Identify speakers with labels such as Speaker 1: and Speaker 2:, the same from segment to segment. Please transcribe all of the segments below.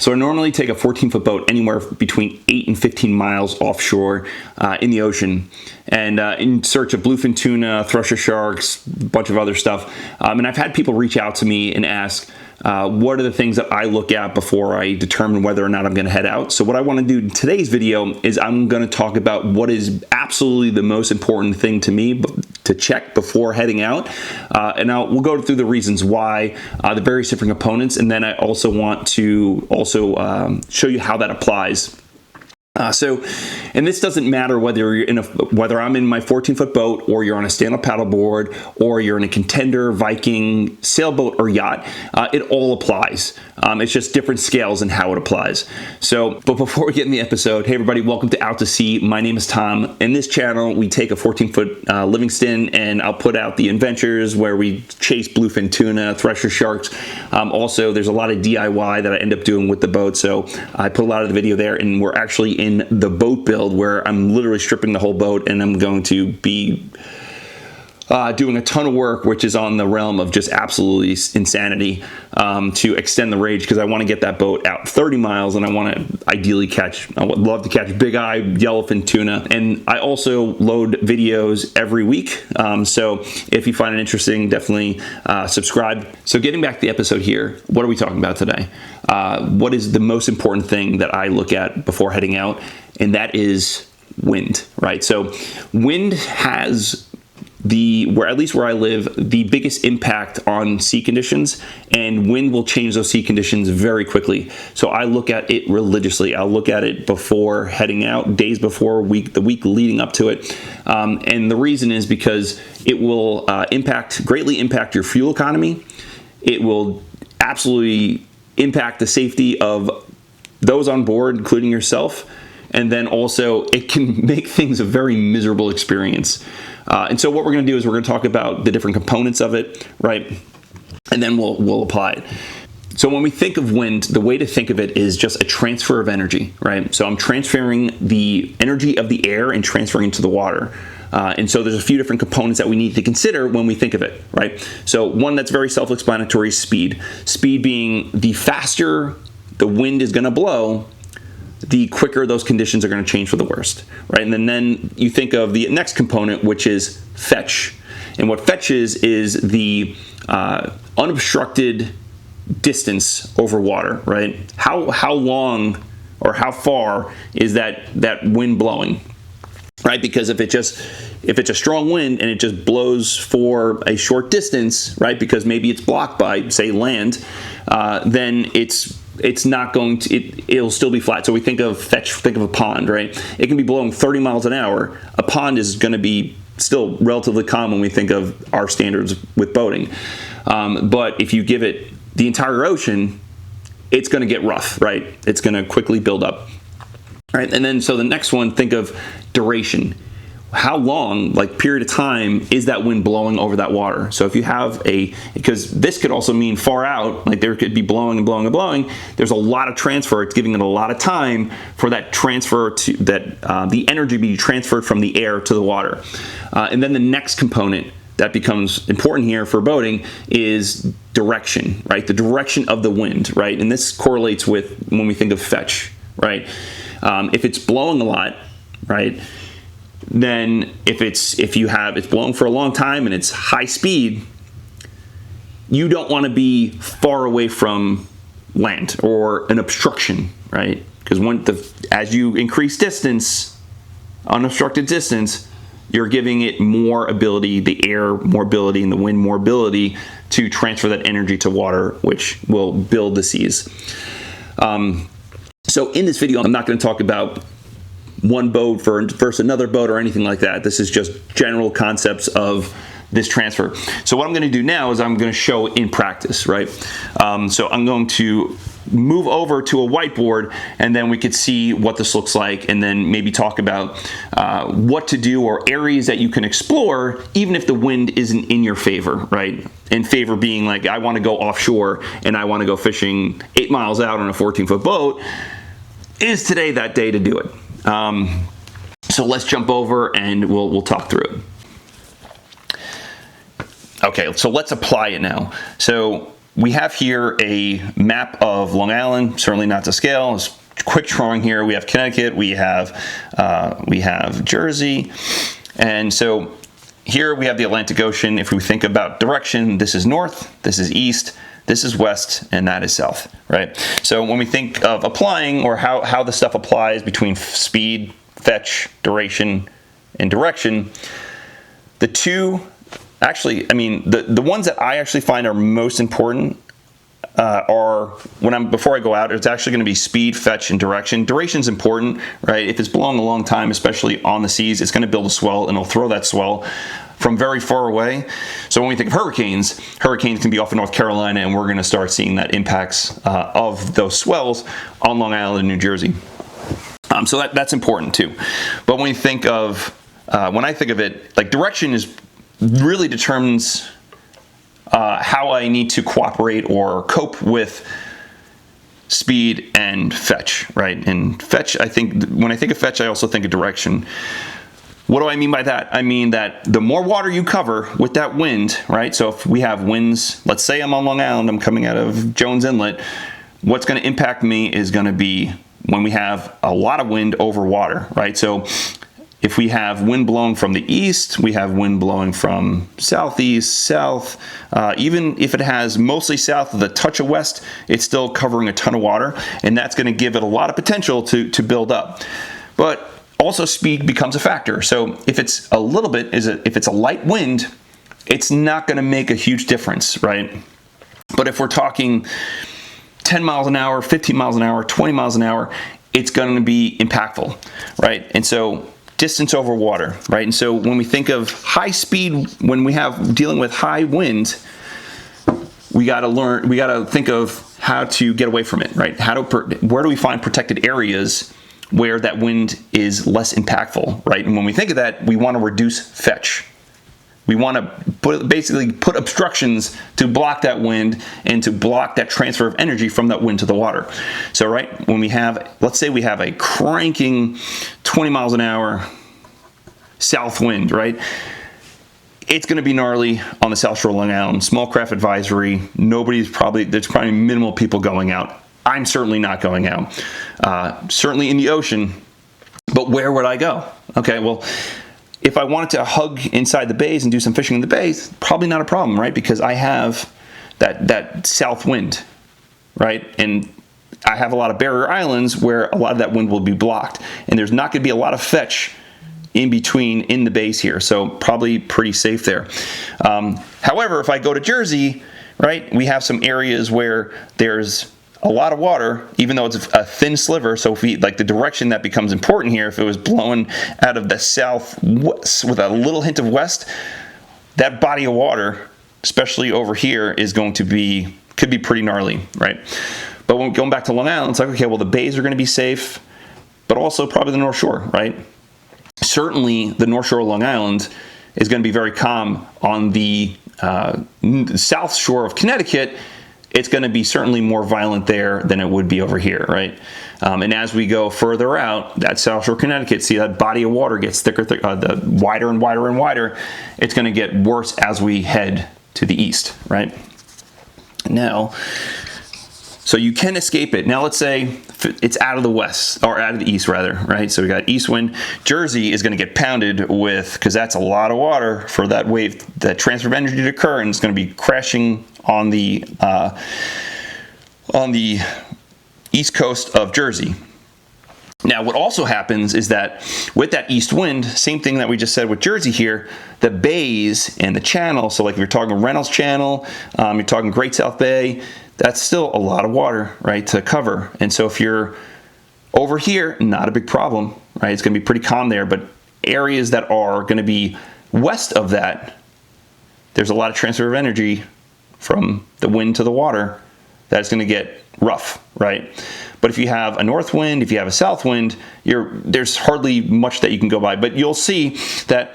Speaker 1: So I normally take a 14-foot boat anywhere between 8 and 15 miles offshore in the ocean, and in search of bluefin tuna, thresher sharks, a bunch of other stuff. And I've had people reach out to me and ask, what are the things that I look at before I determine whether or not I'm going to head out? So what I want to do in today's video is I'm going to talk about what is absolutely the most important thing to me to check before heading out, and we'll go through the reasons why, the various different components, and then I also want to show you how that applies. And this doesn't matter whether you're whether I'm in my 14-foot boat, or you're on a stand-up paddleboard, or you're in a Contender, Viking, sailboat, or yacht. It all applies. It's just different scales and how it applies. But before we get in the episode, hey everybody, welcome to Out to Sea. My name is Tom. In this channel, we take a 14-foot Livingston, and I'll put out the adventures where we chase bluefin tuna, thresher sharks. Also, there's a lot of DIY that I end up doing with the boat, so I put a lot of the video there, and we're actually in the boat build where I'm literally stripping the whole boat, and I'm going to be doing a ton of work, which is on the realm of just absolutely insanity, to extend the range, because I want to get that boat out 30 miles, and I want to ideally I would love to catch big eye yellowfin tuna. And I also load videos every week, so if you find it interesting, definitely subscribe. So getting back to the episode here, what are we talking about today? What is the most important thing that I look at before heading out? And that is wind, right? So wind has at least where I live, the biggest impact on sea conditions, and wind will change those sea conditions very quickly. So I look at it religiously. I'll look at it before heading out, days before, the week leading up to it. And the reason is because it will greatly impact your fuel economy. It will absolutely impact the safety of those on board, including yourself. And then also it can make things a very miserable experience. And so what we're going to do is we're going to talk about the different components of it, right? And then we'll apply it. So when we think of wind, the way to think of it is just a transfer of energy, right? So I'm transferring the energy of the air and transferring it to the water. And so there's a few different components that we need to consider when we think of it, right? So one that's very self-explanatory is speed. Speed being the faster the wind is going to blow, the quicker those conditions are going to change for the worst, right? And then you think of the next component, which is fetch. And what fetch is the unobstructed distance over water, right? How long or how far is that wind blowing, right? Because if it's a strong wind and it just blows for a short distance, right? Because maybe it's blocked by, say, land, then it's not going to, it'll still be flat. So we think of fetch, think of a pond, right? It can be blowing 30 miles an hour. A pond is going to be still relatively calm when we think of our standards with boating. But if you give it the entire ocean, it's going to get rough, right? It's going to quickly build up, right? And then, so the next one, think of how long, like period of time, is that wind blowing over that water? So if you have because this could also mean far out, like there could be blowing and blowing and blowing. There's a lot of transfer. It's giving it a lot of time for that transfer the energy be transferred from the air to the water. And then the next component that becomes important here for boating is direction, right? The direction of the wind, right? And this correlates with when we think of fetch, right? If it's blowing a lot, right? Then if it's blowing for a long time and it's high speed, you don't want to be far away from land or an obstruction, right? Because as you increase distance, unobstructed distance, you're giving it more ability, the air more ability and the wind more ability to transfer that energy to water, which will build the seas. So in this video, I'm not going to talk about one boat versus another boat or anything like that. This is just general concepts of this transfer. So what I'm going to do now is I'm going to show in practice, right? So I'm going to move over to a whiteboard, and then we could see what this looks like, and then maybe talk about what to do or areas that you can explore even if the wind isn't in your favor, right? In favor being like, I want to go offshore and I want to go fishing 8 miles out on a 14-foot boat. Is today that day to do it? So let's jump over and we'll talk through it. Okay, so let's apply it now. So we have here a map of Long Island, certainly not to scale. It's quick drawing here. We have Connecticut, we have Jersey, and so here we have the Atlantic Ocean. If we think about direction, this is north, this is east, this is west, and that is south, right? So when we think of applying, or how the stuff applies between speed, fetch, duration, and direction, the two, actually, I mean, the ones that I actually find are most important are before I go out, it's actually going to be speed, fetch, and direction. Duration is important, right? If it's blowing a long time, especially on the seas, it's going to build a swell, and it'll throw that swell from very far away. So when we think of hurricanes can be off of North Carolina, and we're going to start seeing that impacts of those swells on Long Island and New Jersey. So that's important too. But when we think of, when I think of it, like direction really determines how I need to cooperate or cope with speed and fetch, right? And fetch, when I think of fetch, I also think of direction. What do I mean by that? I mean that the more water you cover with that wind, right? So if we have winds, let's say I'm on Long Island, I'm coming out of Jones Inlet, what's going to impact me is going to be when we have a lot of wind over water, right? So if we have wind blowing from the east, we have wind blowing from southeast, south, even if it has mostly south with a touch of west, it's still covering a ton of water, and that's going to give it a lot of potential to build up. But also speed becomes a factor. So if it's a little bit, if it's a light wind, it's not going to make a huge difference, right? But if we're talking 10 miles an hour, 15 miles an hour, 20 miles an hour, it's going to be impactful, right? And so distance over water, right? And so when we think of high speed, when we have dealing with high wind, we got to think of how to get away from it, right? Where do we find protected areas where that wind is less impactful, right? And when we think of that, we want to reduce fetch. We want to basically put obstructions to block that wind and to block that transfer of energy from that wind to the water. So, right, when we have, let's say we have a cranking 20 miles an hour south wind, right? It's going to be gnarly on the South Shore of Long Island. Small craft advisory. There's probably minimal people going out. I'm certainly not going out. Certainly in the ocean, but where would I go? Okay, well, if I wanted to hug inside the bays and do some fishing in the bays, probably not a problem, right? Because I have that south wind, right? And I have a lot of barrier islands where a lot of that wind will be blocked, and there's not going to be a lot of fetch in between in the bays here, so probably pretty safe there. However, if I go to Jersey, right, we have some areas where there's a lot of water, even though it's a thin sliver. So if the direction that becomes important here, if it was blowing out of the south with a little hint of west, that body of water, especially over here, could be pretty gnarly, right? But when going back to Long Island, it's like, okay, well, the bays are going to be safe, but also probably the North Shore, right? Certainly the North Shore of Long Island is going to be very calm. On the South Shore of Connecticut, it's going to be certainly more violent there than it would be over here, right? And as we go further out, that South Shore, Connecticut, see that body of water gets thicker, the wider and wider and wider. It's going to get worse as we head to the east, right? Now, so you can escape it. Now let's say it's out of the west, or out of the east rather, right? So we got east wind. Jersey is going to get pounded with, because that's a lot of water for that wave, that transfer of energy to occur, and it's going to be crashing on the east coast of Jersey. Now, what also happens is that with that east wind, same thing that we just said with Jersey here, the bays and the channel, so like if you're talking Reynolds Channel, you're talking Great South Bay, that's still a lot of water, right, to cover. And so if you're over here, not a big problem, right? It's going to be pretty calm there, but areas that are going to be west of that, there's a lot of transfer of energy from the wind to the water that's going to get rough, right? But if you have a north wind, if you have a south wind, there's hardly much that you can go by. But you'll see that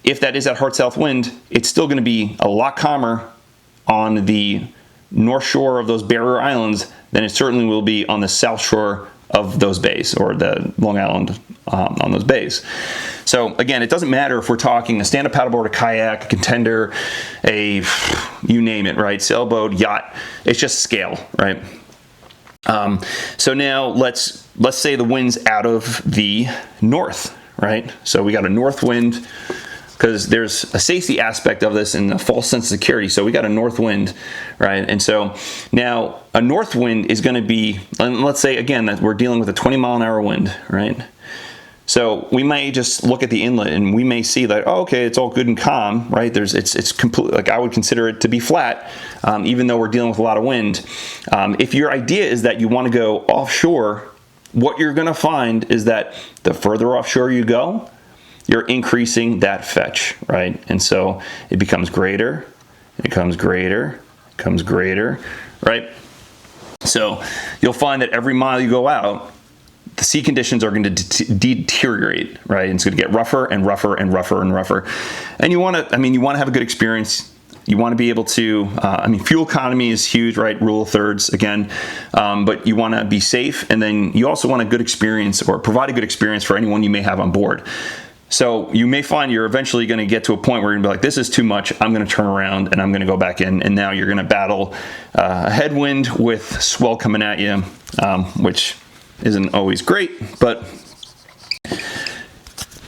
Speaker 1: if that is that hard south wind, it's still going to be a lot calmer on the north shore of those barrier islands than it certainly will be on the south shore of those bays, or the Long Island on those bays. So again, it doesn't matter if we're talking a stand-up paddleboard, a kayak, a Contender, a you name it, right? Sailboat, yacht, it's just scale, right? So now let's say the wind's out of the north, right? So we got a north wind, because there's a safety aspect of this and a false sense of security. So we got a north wind, right? And so now a north wind is going to be, and let's say again that we're dealing with a 20-mile-an-hour wind, right? So we may just look at the inlet and we may see that, oh, okay, it's all good and calm, right? It's completely, like, I would consider it to be flat, even though we're dealing with a lot of wind. If your idea is that you want to go offshore, what you're going to find is that the further offshore you go, you're increasing that fetch, right? And so it becomes greater, it becomes greater, it becomes greater, right? So you'll find that every mile you go out, the sea conditions are going to deteriorate, right? And it's going to get rougher and rougher and rougher and rougher. And you want to have a good experience. You want to be able to, fuel economy is huge, right? Rule of thirds again, but you want to be safe. And then you also want a good experience, or provide a good experience for anyone you may have on board. So you may find you're eventually going to get to a point where you're going to be like, this is too much. I'm going to turn around and I'm going to go back in. And now you're going to battle a headwind with swell coming at you, which isn't always great. But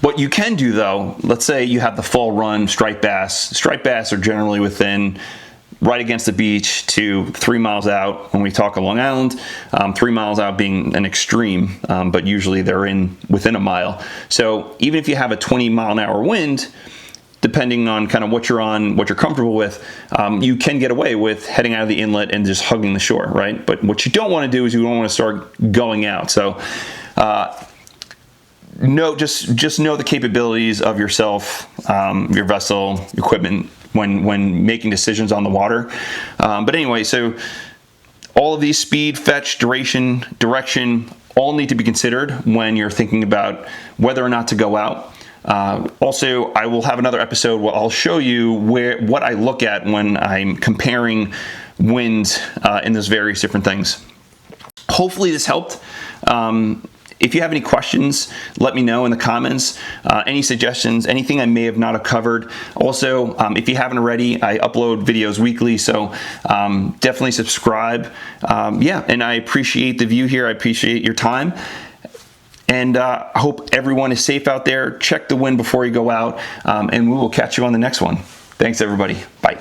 Speaker 1: what you can do, though, let's say you have the fall run striped bass. Striped bass are generally within, right against the beach, to 3 miles out. When we talk of Long Island, 3 miles out being an extreme, but usually they're within a mile. So even if you have a 20-mile-an-hour wind, depending on kind of what you're on, what you're comfortable with, you can get away with heading out of the inlet and just hugging the shore, right? But what you don't want to do is you don't want to start going out. So just know the capabilities of yourself, your vessel, equipment, when making decisions on the water. But anyway, so all of these: speed, fetch, duration, direction, all need to be considered when you're thinking about whether or not to go out. Also, I will have another episode where I'll show you what I look at when I'm comparing winds in those various different things. Hopefully this helped. If you have any questions, let me know in the comments. Any suggestions, anything I may have not covered. Also, if you haven't already, I upload videos weekly, so definitely subscribe. And I appreciate the view here. I appreciate your time. And I hope everyone is safe out there. Check the wind before you go out, and we will catch you on the next one. Thanks, everybody. Bye.